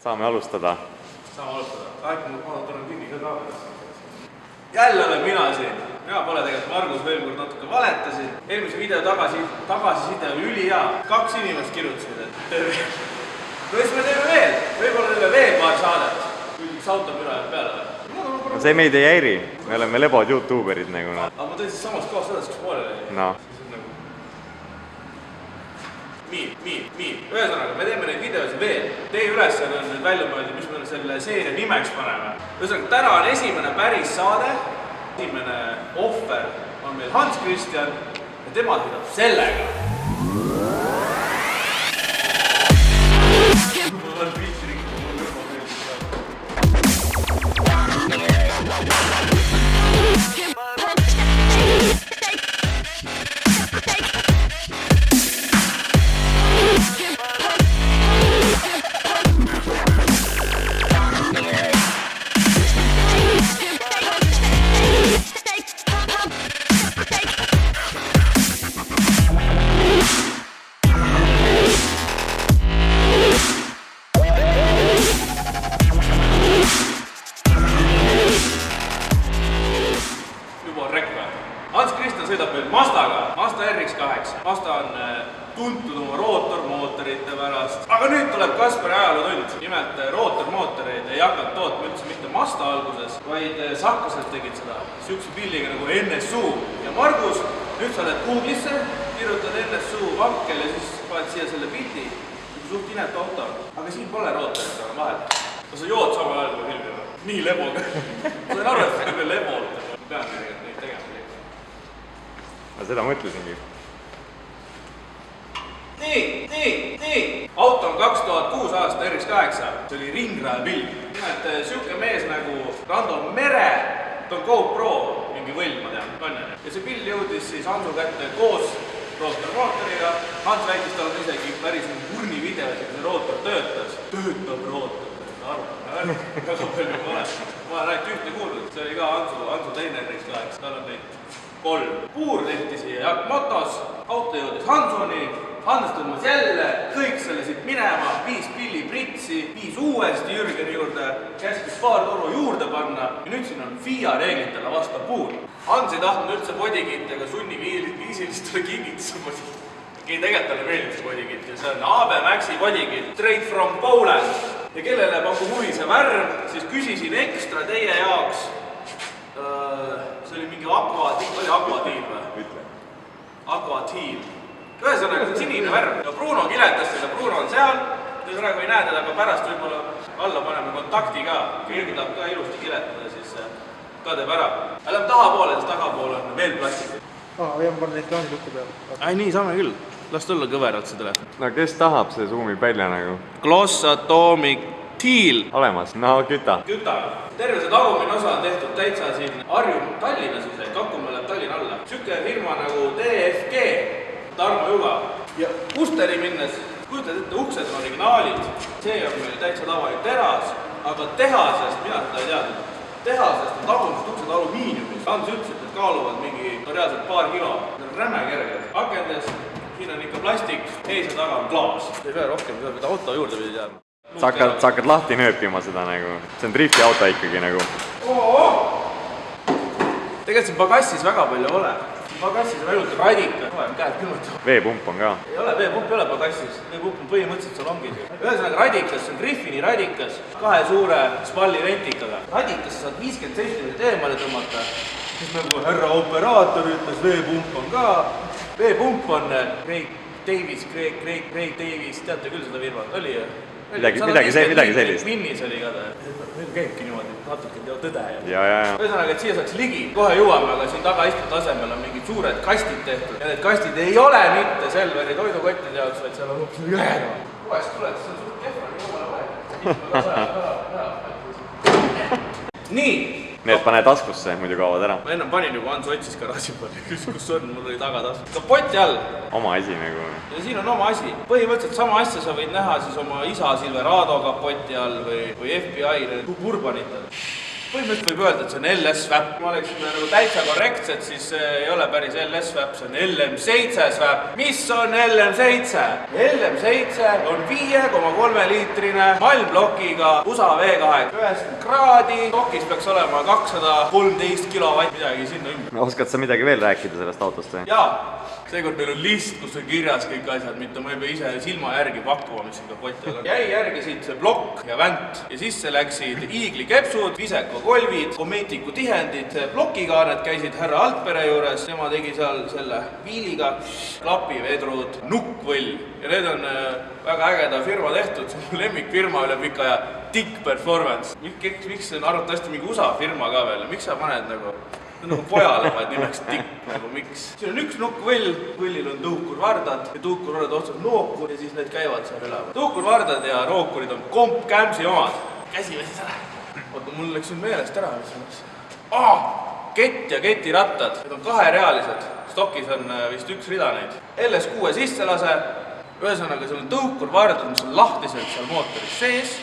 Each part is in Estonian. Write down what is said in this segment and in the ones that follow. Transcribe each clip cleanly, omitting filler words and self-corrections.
saame alustada. Aeg ma tulen kinni ka kaamerasse. Jälle olen mina siin. Mina pole tegelikult Margus veel kord natuke valetasin. Eelmise video tagasiside oli ülihea. 2 inimest kirjutasid, et mis me teeme veel? Võib-olla teeme veel paar saadet. Kui üks automüra jääb peale. No see meid ei häiri. Me oleme lebod youtuberid nagu. Aga ma tõin siis samast kohast edasi, kus poole oli. No. Ühesõnaga, me teeme neid videosid veel. Teie ülesanne on nüüd välja mõelda, mis me selle seeria nimeks paneme. Ühesõnaga, täna on esimene päris saade. Esimene ohver on meil Hans Christian ja tema sõidab sellega. Mul on viitsi rikku, mul on Hans Christian sõidab meil Mazdaga, Mazda RX-8. Mazda on tuntud oma rootormootorite pärast. Aga nüüd tuleb Kaspari ajalootund. Nimelt rootormootoreid ei hakanud tootma üldse mitte Mazda alguses, vaid saklased tegid seda sihukese pilliga nagu NSU. Ja Margus, nüüd sa oled Google'isse, kirjutad NSU vankel ja siis paned siia selle pildi. Suht inet auto. Aga siin pole rootorit aga vahel. Kas sa jood samal ajal kui filmi? Nii leboga. Ma sain aru, et see on veel lebo. Ma pean tegelikult neid tegema. Seda mõtlesingi. Nii. Auto on 2006 aasta RX-8. See oli ringraja pild. Nimelt siuke mees nagu Rando Mere, ta on GoPro, mingi võll, ma tean. Ja see pild jõudis siis Hansu kätte koos rootormootoriga. Hans väitis, tal on isegi päris urni videos, et see rootor töötas. Töötab rootor. Väga palju pole. Ma olen ainult ühte kuulnud. See oli ka Hansu teine RX-8. Tal on neid 3. Puur tehti siia Jaak Motos, auto jõudis Hansoni, Hans tõmbas jälle kõik selle siit minema, 5 pilli pritsi, 5 uuesti Jürgeni juurde, käskis paar toru juurde panna ja nüüd siin on FIA reeglitele vastav puur. Hans ei tahtnud üldse bodykit ega sunniviisilistele kingitusele. Tegelikult talle meeldib see bodykit ja see on AB Maxi bodykit, straight from Poland. Ja kellele pakub huvi see värv, siis küsisin ekstra teie jaoks. See oli mingi Aquatiil või? Ütle. Aquatiil. Ühesõnaga, see on sinine värv. Ja Bruno kiletas seda, Bruno on seal. Te praegu ei näe teda, aga pärast võib-olla alla paneme kontakti ka. Keegi tahab ka ilusti kiletada, siis ka teeb ära. Lähme tahapoole, sest tagapool on veel plastik. Jah, ma panen neid klaasiluku peale. Ai, nii saame küll. Las tulla kõveralt see telefon. No kes tahab, see zoomib välja nagu. Gloss Atomic Teal. Olemas, no küta. Terve see tagumine osa on tehtud täitsa siin Harju Tallinnas ise, Kakumäe läheb Tallinna alla. Sükke firma nagu DFG, Tarmo Juga. Ja Usteri minnes, kujutad ette, uksed on originaalid. See on meil täitsa tavaline teras, aga tehasest, mina seda ei teadnud. Tehasest on tagumised uksed alumiiniumis. Hans ütles, et kaaluvad mingi reaalselt paar kilo. Need on räme kerged. Akendes, siin on ikka plastik, ees ja taga on klaas. Ei pea rohkem, mida auto juurde pidi teadma. Sa hakkad lahti nööpima seda nagu. See on drifti auto ikkagi nagu. Tegelikult siin pagassis väga palju ole. Pagassis on ainult radika. Käed külmutab. Veepump on ka. Ei ole, veepump ei ole pagassis. Veepump on põhimõtteliselt salongis. Ühesõnaga radikas, see on Griffini radikas. 2 suure spalli ventikaga. Radikas sa saad 50 cm eemale tõmmata. Siis nagu härra operaator ütles, veepump on ka. Veepump on Craig Davis, teate küll seda firmat, oli ju? Midagi sellist. Minnis oli ka ta. Meil käibki niimoodi, natuke tõde. Ja. Ühesõnaga, et siia saaks ligi. Kohe jõuame, aga siin tagaistmete asemel on mingid suured kastid tehtud. Ja need kastid ei ole mitte Selveri toidukottide jaoks, vaid seal on hoopis jõega. Kohest tuled, see on suht kehva. Nii. Need pane taskusse, muidu kaovad ära. Ma ennem panin juba, Hans otsis garaaži peal ja küsis, kus on, mul oli tagatasku. Kapoti all. Oma asi nagu. Ja siin on oma asi. Põhimõtteliselt sama asja sa võid näha siis oma isa Silverado kapoti all või FBI Burbanitel. põhimõtteliselt võib öelda, et see on LS-SWAP. Kui me oleksime nagu täitsa korrektsed, siis ei ole päris LS-SWAP, see on LM7-SWAP. Mis on LM7? LM7 on 5,3 liitrine malmblokiga USA V8. 90 kraadi, stokis peaks olema 213 kilovatt, midagi sinna ümber. Oskad sa midagi veel rääkida sellest autost või? Jaa, seekord meil on list, kus on kirjas kõik asjad, mitte ma ei pea ise silma järgi pakkuma, mis siin ka kotti on. Jäi järgi siit see plokk ja vänt ja sisse läksid iiglikepsud, Viseko kolvid, Kometiku tihendid, plokikaaned käisid härra Altpere juures, tema tegi seal selle viiliga, klapivedrud, nukkvõll ja need on väga ägeda firma tehtud, see on lemmikfirma üle pika aja, Dick Performance. Miks see on arvatavasti mingi USA firma ka veel, miks sa paned nagu pojale paned nimeks Dick, nagu miks? Siin on üks nukkvõll, võllil on tuukurvardad ja tuukurvardad otsad nookur ja siis need käivad seal üleval. Tuukurvardad ja nookurid on Comp Camsi omad. Käsi võisis ära. Oota, mul läks nüüd meelest ära, mis on läks. Kett ja ketirattad, need on kaherealised. Stokis on vist üks rida neid. LS6 sisselase, ühesõnaga seal on tõukurvardad, mis on lahtised seal mootoris sees.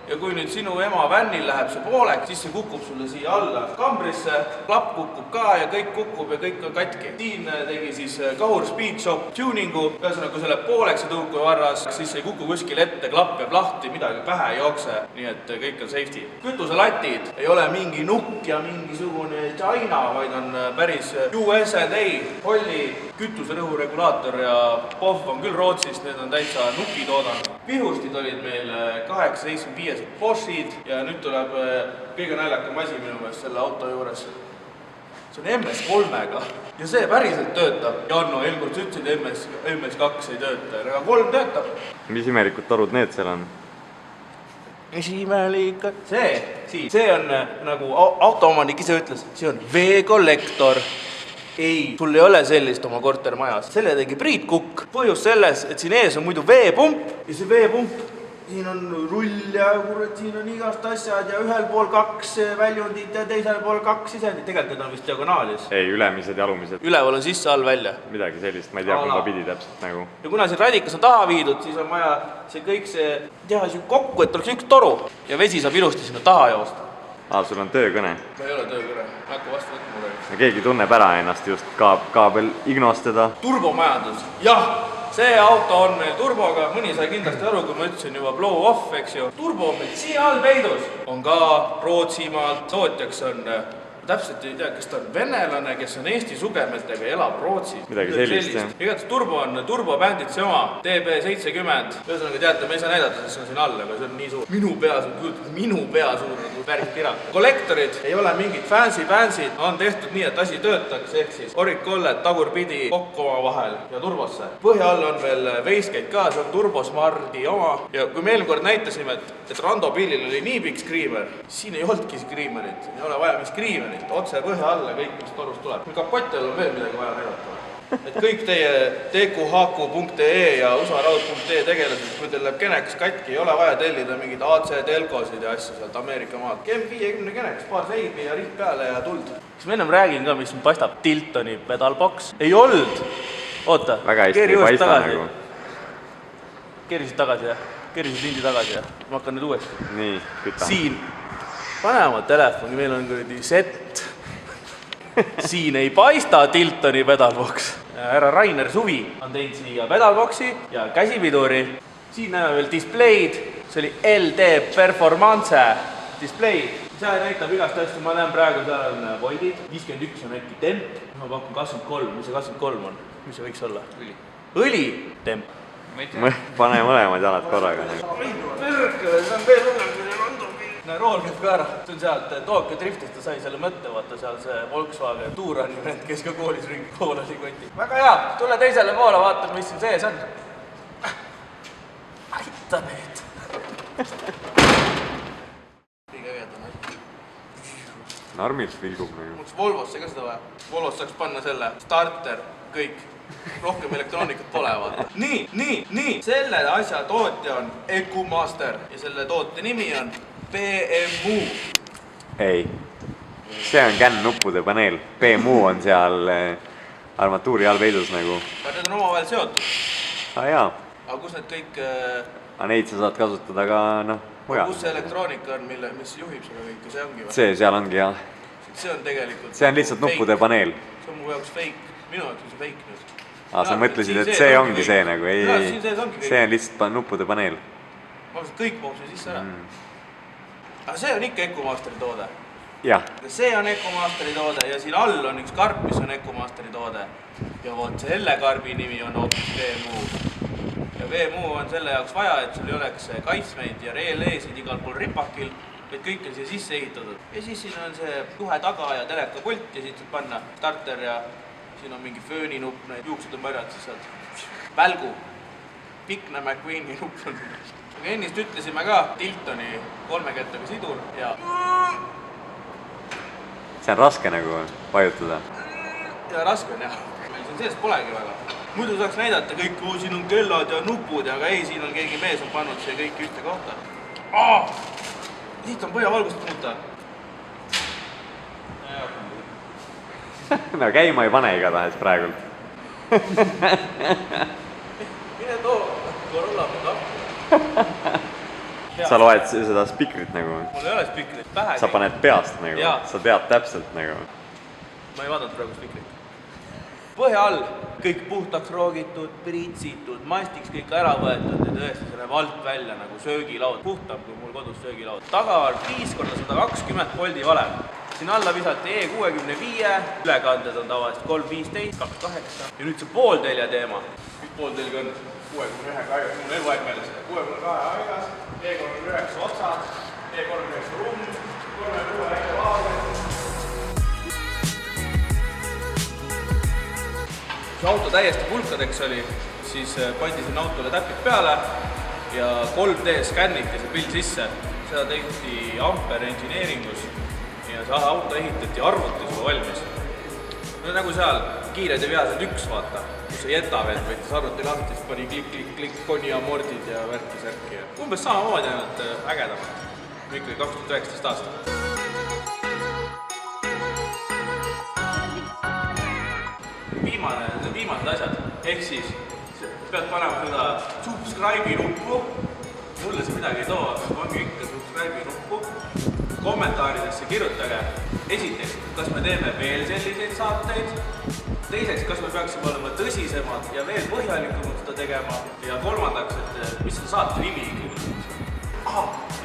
Ja kui nüüd sinu ema vännil läheb see pooleks, siis see kukub sulle siia alla kambrisse, klapp kukub ka ja kõik on katki. Siin tegi siis Kahur Speed Shop tuningu, ühesõnaga kui see läheb pooleks ja tõukurvarras, siis ei kuku kuskil ette, klapp jääb lahti, midagi pähe ei jookse, nii et kõik on safety. Kütuselatid ei ole mingi nukk ja mingisugune China, vaid on päris USA, Holli kütuserõhu regulaator ja POV on küll Rootsist, need on täitsa nukitoodang. Pihustid olid meil 875 Boschid ja nüüd tuleb kõige naljakam asi minu meelest selle auto juures. See on MS3-ga ja see päriselt töötab. Janno eelkord ütlesid, MS2 ei tööta, aga 3 töötab. Mis imelikud torud need seal on? Mis imelikud? See on nagu autoomanik ise ütles, see on veekollektor. Ei, sul ei ole sellist oma kortermajas. Selle tegi Priit Kukk. Põhjus selles, et siin ees on muidu veepump ja see veepump, siin on rull ja siin on igast asjad ja ühel pool 2 väljundid ja teisel pool 2 sisendid. Tegelikult on vist diagonaalis. Ei, ülemised ja alumised. Üleval on sisse all välja. Midagi sellist, ma ei tea, kumba pidi täpselt nagu. Ja kuna siin radikas on taha viidud, siis on vaja see kõik teha kokku, et oleks üks toru ja vesi saab ilusti sinna taha joosta. Sul on töökõne? Ma ei ole töökõne, ma hakka vastu võtma mulle. Keegi tunneb ära ennast just kaabel ignostada. Turbomajandus, jah, see auto on meil turboga, mõni sai kindlasti aru, kui ma ütlesin juba blow off, eks ju. Turbo on meil siin all peidus, on ka Rootsimaalt, tootjaks on, täpselt ei tea, kes ta on venelane, kes on Eesti sugemetega ja elab Rootsis. Midagi sellist, jah. Igatahes turbo on turbobändid see oma, DB70. Ühesõnaga teate, me ei saa näidata, sest see on siin all, aga see on nii suur. Minu pea suur nagu päris tira. Kollektorid ei ole mingid fancy, on tehtud nii, et asi töötaks, ehk siis orikkollet tagurpidi kokku oma vahel ja turbosse. Põhja all on veel veiskeid ka, see on turbosmardi oma. Ja kui me eelmine kord näitasime, et Rando pillil oli nii pikk skriimer, siin ei olnudki skriimerit, ei ole vaja mis skriimerit. Otse põhja alla kõik, mis torust tuleb. Kui kapotel on veel midagi vaja näidata. Et kõik teie tkuhaku.ee ja usaraud.ee tegelased, kui teil läheb keneks katki, ei ole vaja tellida mingid AC telkosid ja asju sealt Ameerika maalt. Kem 50 keneks, paar seibi ja riht peale ja tuld. Kas ma ennem räägin ka, mis paistab? Tiltoni pedalbox. Ei olnud! Oota, väga hästi ei paista nagu. Keerisid tagasi, jah? Keerisid lindi tagasi, jah? Ma hakkan nüüd uuesti. Nii, küta. Siin. Pane oma telefoni, meil on kuradi set. Siin ei paista Tiltoni pedalbox. Härra Rainer Suvi on teinud siia pedalboxi ja käsipiduri. Siin näeme veel displeid. See oli LD Performance display. See näitab igast asju, ma näen praegu, seal on voidid. 51 on äkki temp. Ma pakun 23, mis see 23 on? Mis see võiks olla? Õli temp. Pane mõlemad jalad korraga. Pürkele, see on veel lugemine Rando pill. Rool käib ka ära. See on sealt Tokyo Driftist, ta sai selle mõtte, vaata seal see Volkswagen Touran ju need, kes ka koolis ringi kool oli koti. Väga hea, tule teisele poole, vaata, mis siin sees on. Aita need. Liiga õiedane. Narmilt vilgub nagu. Muiduks Volvosse ka seda vaja. Volvosse saaks panna selle starter, kõik. Rohkem elektroonikat pole, vaata. Nii. Selle asja tootja on EcoMaster ja selle tootja nimi on BMU. Ei, see on kännuppude paneel. BMU on seal armatuuri all peidus nagu. Need on omavahel seotud. Jaa. aga kus need kõik... Aga neid sa saad kasutada ka, noh, mujal. Kus see elektroonika on, mis juhib seda kõike, see ongi või? Seal ongi, jah. See on tegelikult... See on lihtsalt nuppude paneel. See on mu jaoks fake. Minu jaoks on see fake nüüd. Sa mõtlesid, et see ongi see nagu, ei, see on lihtsalt nuppude paneel. Ma mõtlesin, kõik mahub see sisse ära. Aga see on ikka Ecomasteri toode. Jah. See on Ecomasteri toode ja siin all on üks karp, mis on Ecomasteri toode. Ja vot selle karbi nimi on hoopis VMU. Ja VMU on selle jaoks vaja, et sul ei oleks kaitsmeid ja relleesid igal pool ripakil, et kõik on siia sisse ehitatud. Ja siis siin on see juhe taga ja telekapult ja siit saab panna starter ja siin on mingi fööninupp, need juuksed on pärjad, siis saad välgu. Pikne McQueeni nupp on. Aga ennist ütlesime ka Tiltoni 3 kettaga sidur ja... See on raske nagu vajutada. Ja raske on jah. Meil siin sees polegi väga. Muidu saaks näidata kõik, siin on kellad ja nupud, aga ei, siin on keegi mees on pannud see kõik ühte kohta. Siit on põhjavalgust muuta. No käima ei pane igatahes praegult. Mine too Corolla appi. Sa loed seda spikrit nagu? Mul ei ole spikrit pähe. Sa paned peast nagu? Sa tead täpselt nagu? Ma ei vaadanud praegu spikrit. Põhja all kõik puhtaks roogitud, priitsitud, mastiks kõik ära võetud ja tõesti see näeb alt välja nagu söögilaud. Puhtam kui mul kodus söögilaud. Taga on 5x120 voldi valem. Siin alla visati E65, ülekanded on tavaliselt 315, 28 ja nüüd see pooltelje teema. Mis pooltelg on? 61 kaigas, mul eluaeg meeles. 62 aigas, E39 otsad, E39 rumm, 36 väike laagel. Kui auto täiesti pulkadeks oli, siis pandi sinna autole täpid peale ja 3D skänniti see pilt sisse. Seda tehti Ampere Engineeringus ja see auto ehitati arvutis juba valmis. No nagu seal kiired ja veased üks vaata, kus see jeta veel võttis arvuti lahti, siis pani klikk, koni amordid ja värki-särki. Umbes samamoodi ainult ägedamad. Ikkagi 2019 aastat. Viimased asjad, ehk siis pead panema seda subscribe'i nuppu, mulle see midagi ei too, aga pange ikka subscribe'i nuppu, kommentaaridesse kirjutage. Esiteks, kas me teeme veel selliseid saateid, teiseks, kas me peaksime olema tõsisemad ja veel põhjalikumalt seda tegema ja kolmandaks, et mis seda saate nimi ikkagi.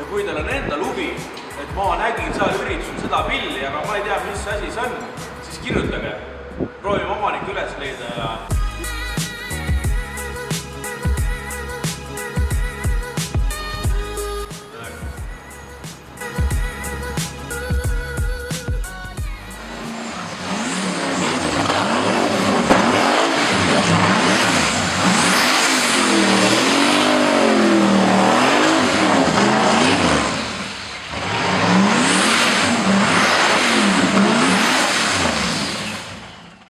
Ja kui teil on endal huvi, et ma nägin seal üritusel seda pilli, aga ma ei tea, mis asi see on, siis kirjutage. Proovime omanik üles leida ja